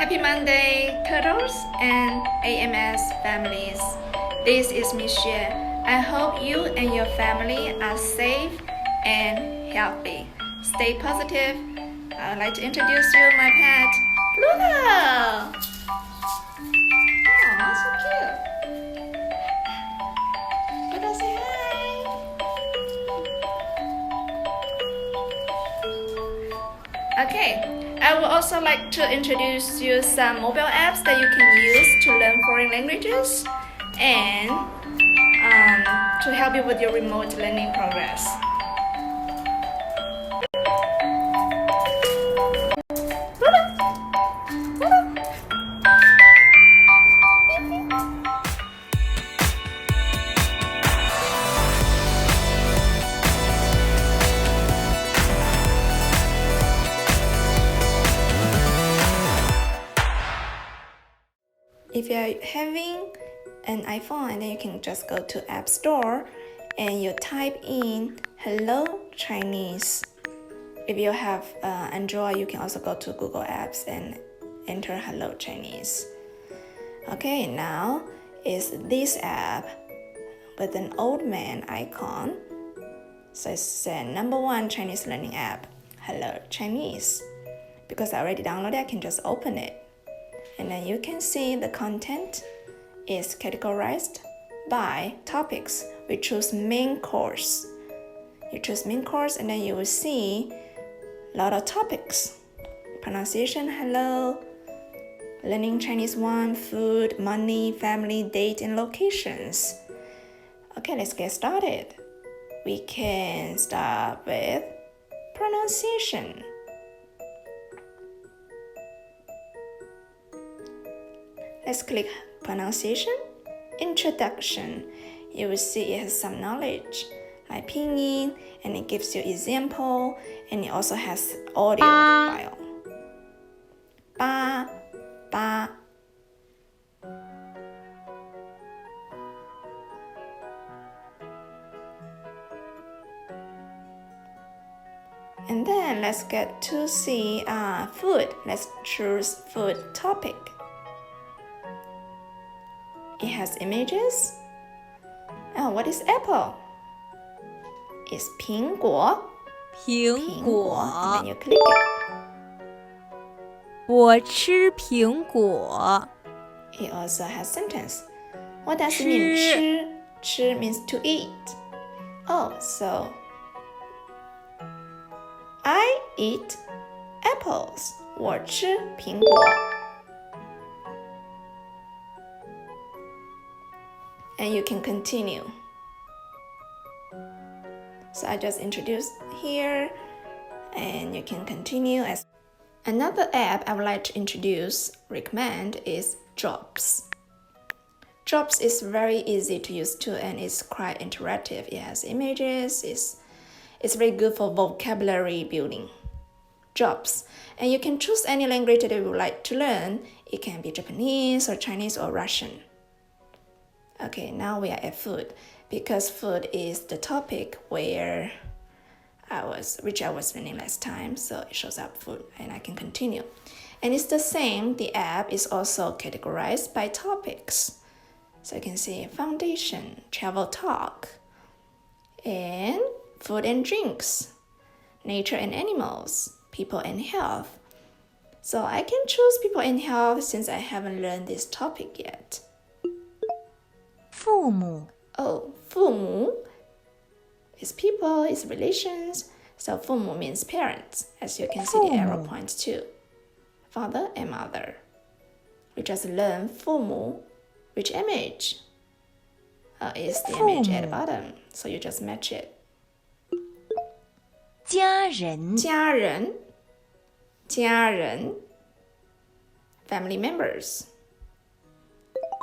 Happy Monday, turtles and AMS families. This is Michelle. I hope you and your family are safe and healthy. Stay positive. I would like to introduce you my pet, Pluto. Oh, so cute. Pluto, say hi. Okay, I would also like to introduce you some mobile apps that you can use to learn foreign languages and to help you with your remote learning progress. If you're having an iPhone, and then you can just go to App Store and you type in Hello Chinese. If you have Android, you can also go to Google Apps and enter Hello Chinese. Okay, now is this app with an old man icon. So it's #1 Chinese learning app, Hello Chinese. Because I already downloaded, I can just open it. And then you can see the content is categorized by topics. We choose main course. You choose main course and then you will see a lot of topics. Pronunciation, hello, learning Chinese 1, food, money, family, date, and locations. Okay, let's get started. We can start with pronunciation. Let's click pronunciation, introduction. You will see it has some knowledge like pinyin, and it gives you example, and it also has audio file. Ba, ba. And then let's get to see food. Let's choose food topic. It has images. Oh, what is apple? It's 苹果.苹果 And then you click it. 我吃苹果 It also has sentence. What does it mean? 吃. 吃 means to eat. Oh, so I eat apples. 我吃苹果. And you can continue. So I just introduced here, and you can continue. As another app I would like to recommend is Jobs. Jobs is very easy to use too, and it's quite interactive. It has images. It's very good for vocabulary building. Jobs, and you can choose any language that you would like to learn. It can be Japanese or Chinese or Russian. Okay, now we are at food, because food is the topic which I was learning last time, so it shows up food, and I can continue. And it's the same, the app is also categorized by topics. So you can see foundation, travel talk, and food and drinks, nature and animals, people and health. So I can choose people and health since I haven't learned this topic yet. 父母 Oh, 父母 is people, is relations. So 父母 means parents, as you can see the arrow points to father and mother. We just learn 父母, which image is the image at the bottom. So you just match it. 家人家人, 家人, family members.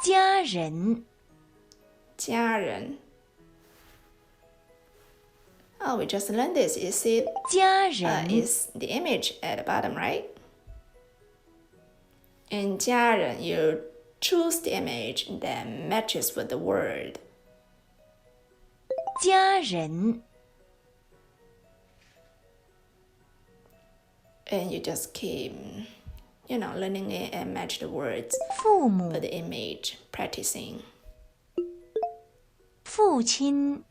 家人家人. Oh, we just learned this. You see, 家人 is the image at the bottom, right? In 家人, you choose the image that matches with the word. 家人 And you just keep learning it and match the words 父母 with the image, practicing. 父亲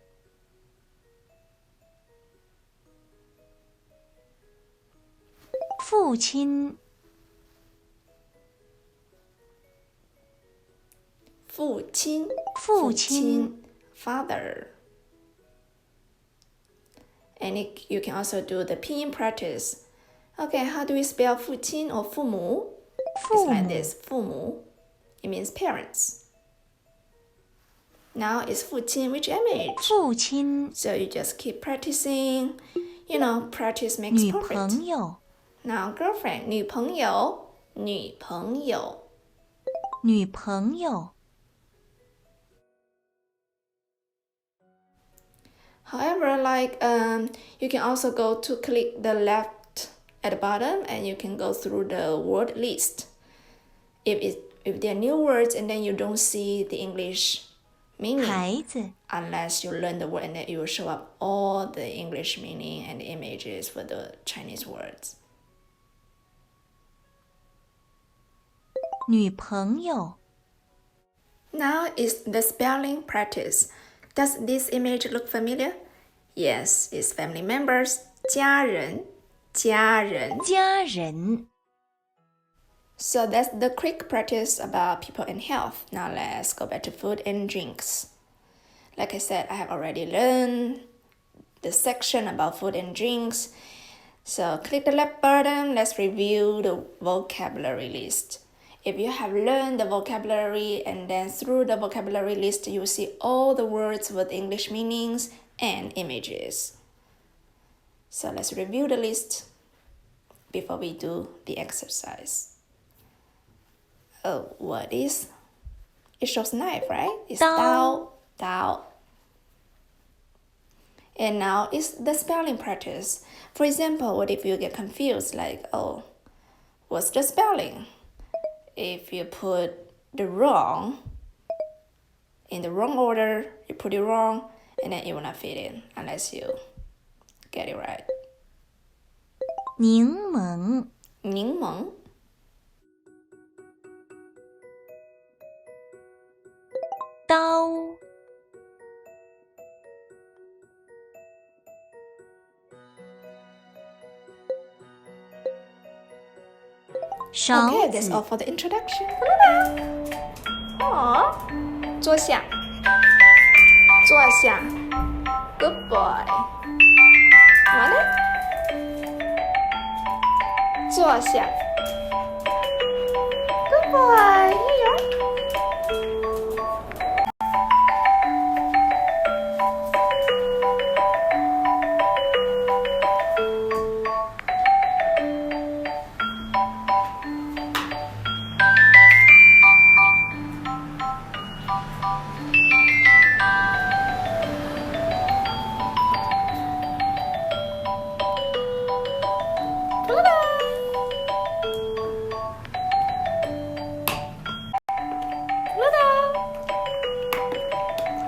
父亲父亲父亲 father. And you can also do the pinyin practice. Okay, how do we spell 父亲 or 父母? It's 父 like 母 this, 父母. It means parents. Now it's 父亲, which image? 父亲 So you just keep practicing. Practice makes 女 perfect. 朋友 Now girlfriend, 女朋友女朋友女朋友 However, you can also go to click the left at the bottom and you can go through the word list. If there are new words and then you don't see the English meaning, 孩子 unless you learn the word and then it will show up all the English meaning and images for the Chinese words. 女朋友 Now is the spelling practice. Does this image look familiar? Yes, it's family members, 家人家人 So that's the quick practice about people and health. Now let's go back to food and drinks. Like I said, I have already learned the section about food and drinks. So click the left button. Let's review the vocabulary list. If you have learned the vocabulary and then through the vocabulary list, you will see all the words with English meanings and images. So let's review the list before we do the exercise. Oh, what is? It shows knife, right? It's 刀. And now it's the spelling practice. For example, what if you get confused? Like, oh, what's the spelling? If you put the wrong in the wrong order, you put it wrong, and then it will not fit in unless you get it right. 柠檬柠檬刀勺 Okay, that's 子 all for the introduction. Aww. 坐下 Good boy. Want it? 坐下 Good boy. Here you are.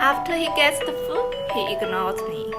After he gets the food, he ignores me.